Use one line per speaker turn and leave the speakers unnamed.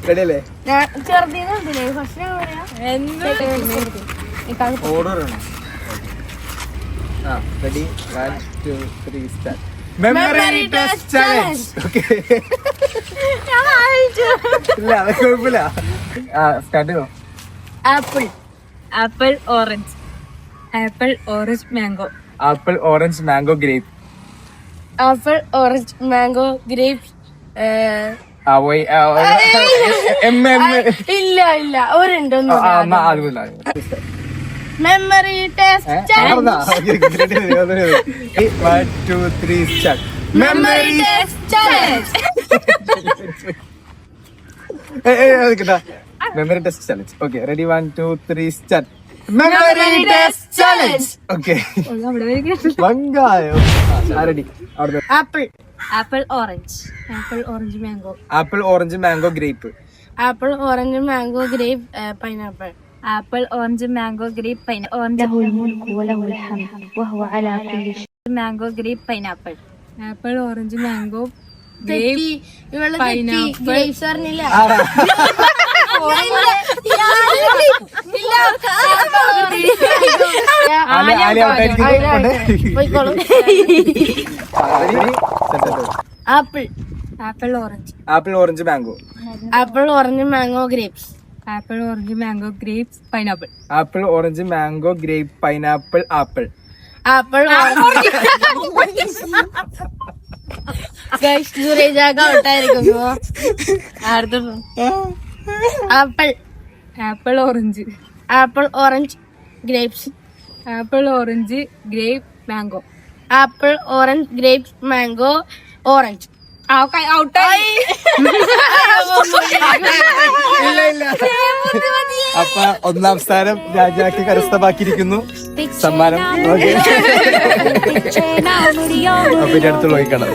റെഡിയല്ലേ? ഓർഡർ ആണോ? Ready 1 2 3 start. Memory test challenge. Okay, ഇല്ല അത് കുഴപ്പമില്ല. സ്റ്റാർട്ട് ചെയ്തോ.
Apple, apple orange, apple orange mango,
apple orange mango grape.
Apple orange mango grape. ഇല്ല ഇല്ല ഒരെണ്ണം. Memory test challenge.
1 2 3 start.
Memory test challenge.
Memory test challenge. Okay, ready 1 2 3 start. Memory test challenge. Okay, ready.
Apple,
apple orange, apple orange mango,
apple orange mango grape.
Apple orange mango grape pineapple.
Apple orange mango grape pineapple, mango grape pineapple, apple orange mango grape pineapple.
Apple,
apple orange,
apple orange mango,
apple orange mango grapes.
Apple orange mango grapes pineapple,
apple orange mango grape pineapple apple.
Apple ഔട്ടായിരിക്കുമ്പോ apple,
apple orange,
apple orange grapes.
Apple orange grape mango,
apple orange grapes mango orange.
ഔട്ടായി.
അപ്പൊ ഒന്നാം സ്ഥാനം രാജാക്ക് കരസ്ഥമാക്കിയിരിക്കുന്നു. സമ്മാനം അപ്പൊ ഇനി അടുത്തുള്ള പോയി കാണാം.